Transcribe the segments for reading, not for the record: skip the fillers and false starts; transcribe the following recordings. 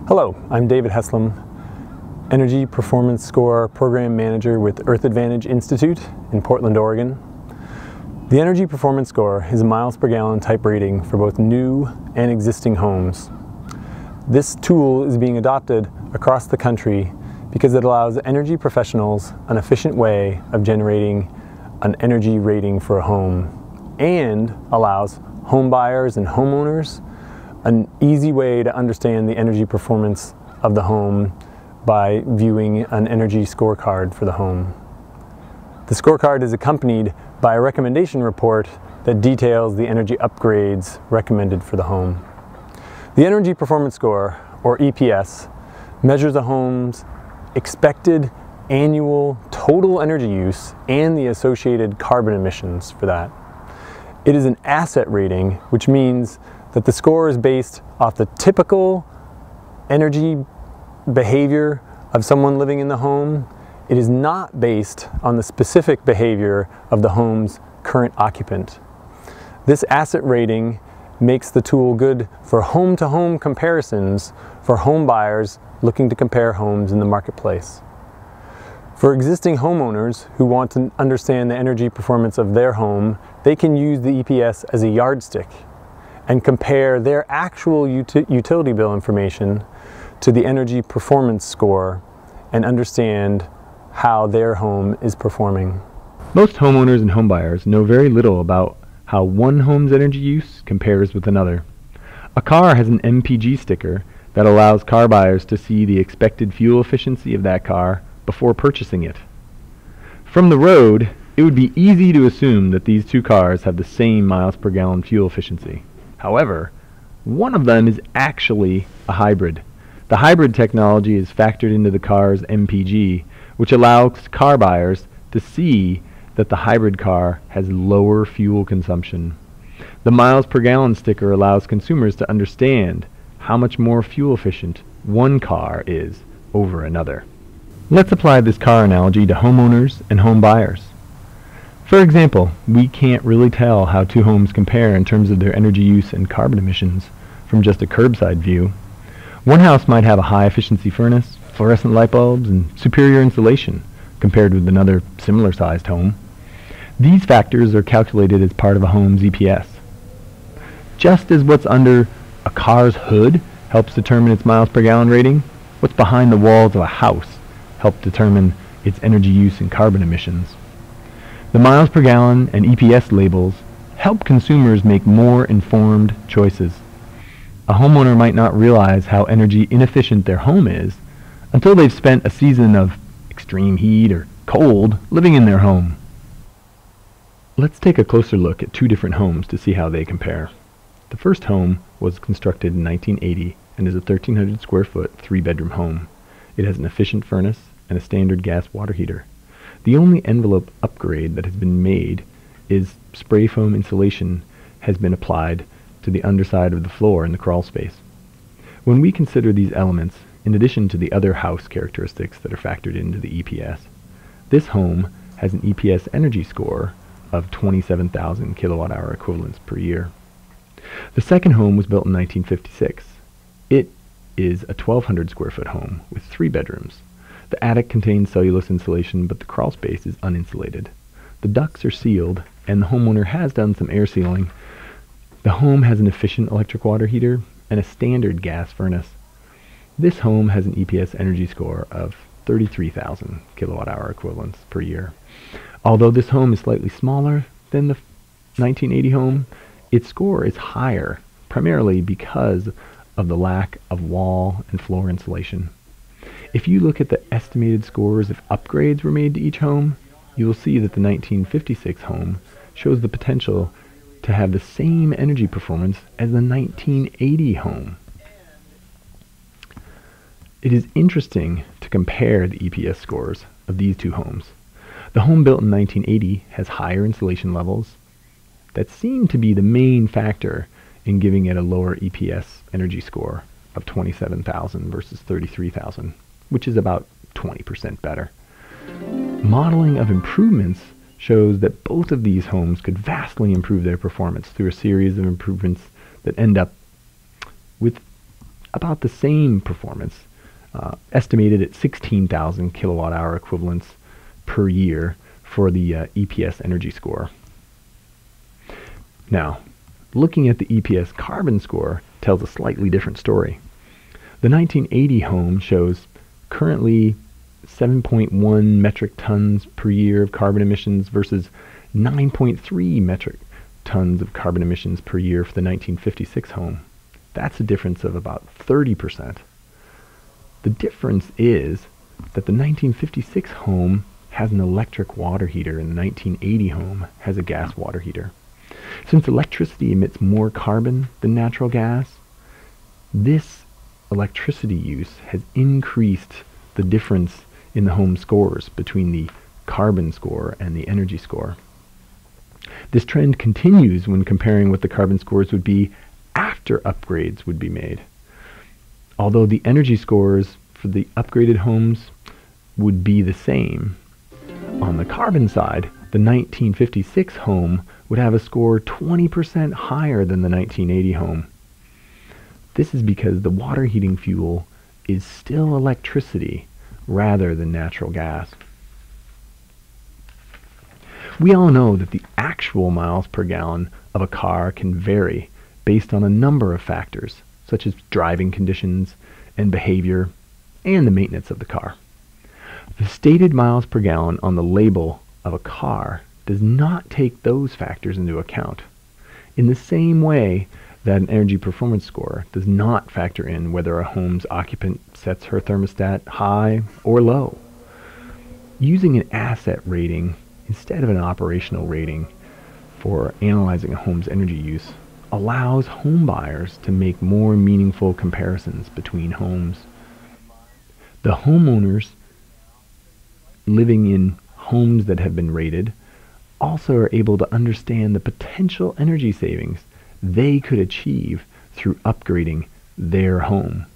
Hello, I'm David Heslem, Energy Performance Score Program Manager with Earth Advantage Institute in Portland, Oregon. The Energy Performance Score is a miles per gallon type rating for both new and existing homes. This tool is being adopted across the country because it allows energy professionals an efficient way of generating an energy rating for a home and allows home buyers and homeowners an easy way to understand the energy performance of the home by viewing an energy scorecard for the home. The scorecard is accompanied by a recommendation report that details the energy upgrades recommended for the home. The Energy Performance Score, or EPS, measures a home's expected annual total energy use and the associated carbon emissions for that. It is an asset rating, which means that the score is based off the typical energy behavior of someone living in the home. It is not based on the specific behavior of the home's current occupant. This asset rating makes the tool good for home-to-home comparisons for home buyers looking to compare homes in the marketplace. For existing homeowners who want to understand the energy performance of their home, they can use the EPS as a yardstick and compare their actual utility bill information to the energy performance score and understand how their home is performing. Most homeowners and homebuyers know very little about how one home's energy use compares with another. A car has an MPG sticker that allows car buyers to see the expected fuel efficiency of that car before purchasing it. From the road, it would be easy to assume that these two cars have the same miles per gallon fuel efficiency. However, one of them is actually a hybrid. The hybrid technology is factored into the car's MPG, which allows car buyers to see that the hybrid car has lower fuel consumption. The miles per gallon sticker allows consumers to understand how much more fuel efficient one car is over another. Let's apply this car analogy to homeowners and home buyers. For example, we can't really tell how two homes compare in terms of their energy use and carbon emissions from just a curbside view. One house might have a high efficiency furnace, fluorescent light bulbs, and superior insulation compared with another similar sized home. These factors are calculated as part of a home's EPS. Just as what's under a car's hood helps determine its miles per gallon rating, what's behind the walls of a house helps determine its energy use and carbon emissions. The miles per gallon and EPS labels help consumers make more informed choices. A homeowner might not realize how energy inefficient their home is until they've spent a season of extreme heat or cold living in their home. Let's take a closer look at two different homes to see how they compare. The first home was constructed in 1980 and is a 1,300 square foot, 3-bedroom home. It has an efficient furnace and a standard gas water heater. The only envelope upgrade that has been made is spray foam insulation has been applied to the underside of the floor in the crawl space. When we consider these elements, in addition to the other house characteristics that are factored into the EPS, this home has an EPS energy score of 27,000 kilowatt-hour equivalents per year. The second home was built in 1956. It is a 1,200 square foot home with 3 bedrooms. The attic contains cellulose insulation, but the crawl space is uninsulated. The ducts are sealed, and the homeowner has done some air sealing. The home has an efficient electric water heater and a standard gas furnace. This home has an EPS energy score of 33,000 kilowatt-hour equivalents per year. Although this home is slightly smaller than the 1980 home, its score is higher, primarily because of the lack of wall and floor insulation. If you look at the estimated scores if upgrades were made to each home, you will see that the 1956 home shows the potential to have the same energy performance as the 1980 home. It is interesting to compare the EPS scores of these two homes. The home built in 1980 has higher insulation levels that seem to be the main factor in giving it a lower EPS energy score of 27,000 versus 33,000, which is about 20% better. Modeling of improvements shows that both of these homes could vastly improve their performance through a series of improvements that end up with about the same performance, estimated at 16,000 kilowatt hour equivalents per year for the EPS energy score. Now, looking at the EPS carbon score tells a slightly different story. The 1980 home shows currently 7.1 metric tons per year of carbon emissions versus 9.3 metric tons of carbon emissions per year for the 1956 home. That's a difference of about 30%. The difference is that the 1956 home has an electric water heater and the 1980 home has a gas water heater. Since electricity emits more carbon than natural gas, this electricity use has increased the difference in the home scores between the carbon score and the energy score. This trend continues when comparing what the carbon scores would be after upgrades would be made. Although the energy scores for the upgraded homes would be the same, on the carbon side, the 1956 home would have a score 20% higher than the 1980 home. This is because the water heating fuel is still electricity rather than natural gas. We all know that the actual miles per gallon of a car can vary based on a number of factors, such as driving conditions and behavior and the maintenance of the car. The stated miles per gallon on the label of a car does not take those factors into account, in the same way that an energy performance score does not factor in whether a home's occupant sets her thermostat high or low. Using an asset rating instead of an operational rating for analyzing a home's energy use allows home buyers to make more meaningful comparisons between homes. The homeowners living in homes that have been rated also are able to understand the potential energy savings they could achieve through upgrading their home.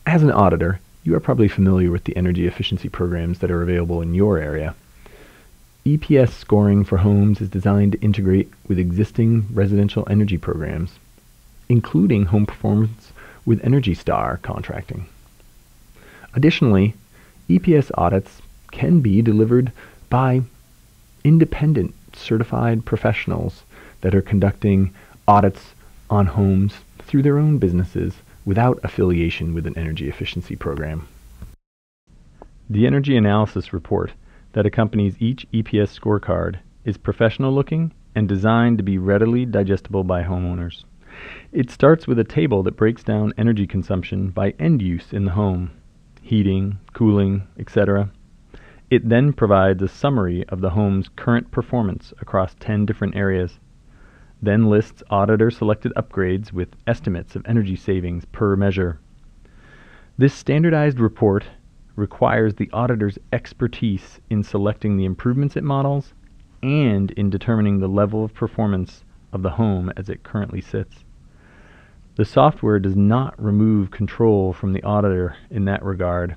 As an auditor, you are probably familiar with the energy efficiency programs that are available in your area. EPS scoring for homes is designed to integrate with existing residential energy programs, including home performance with Energy Star contracting. Additionally, EPS audits can be delivered by independent certified professionals that are conducting audits on homes through their own businesses without affiliation with an energy efficiency program. The energy analysis report that accompanies each EPS scorecard is professional looking and designed to be readily digestible by homeowners. It starts with a table that breaks down energy consumption by end use in the home, heating, cooling, etc. It then provides a summary of the home's current performance across 10 different areas, then lists auditor-selected upgrades with estimates of energy savings per measure. This standardized report requires the auditor's expertise in selecting the improvements it models and in determining the level of performance of the home as it currently sits. The software does not remove control from the auditor in that regard.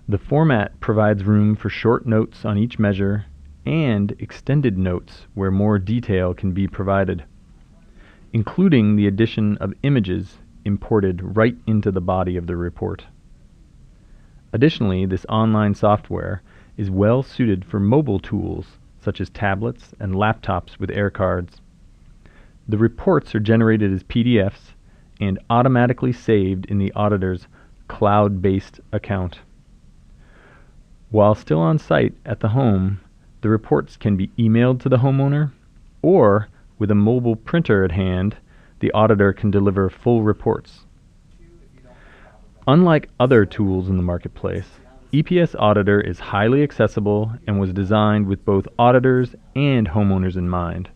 The format provides room for short notes on each measure and extended notes where more detail can be provided, including the addition of images imported right into the body of the report. Additionally, this online software is well suited for mobile tools such as tablets and laptops with air cards. The reports are generated as PDFs and automatically saved in the auditor's cloud-based account. While still on site at the home, the reports can be emailed to the homeowner, or with a mobile printer at hand, the auditor can deliver full reports. Unlike other tools in the marketplace, EPS Auditor is highly accessible and was designed with both auditors and homeowners in mind.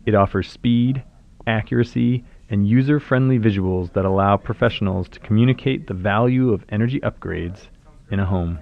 It offers speed, accuracy, and user-friendly visuals that allow professionals to communicate the value of energy upgrades in a home.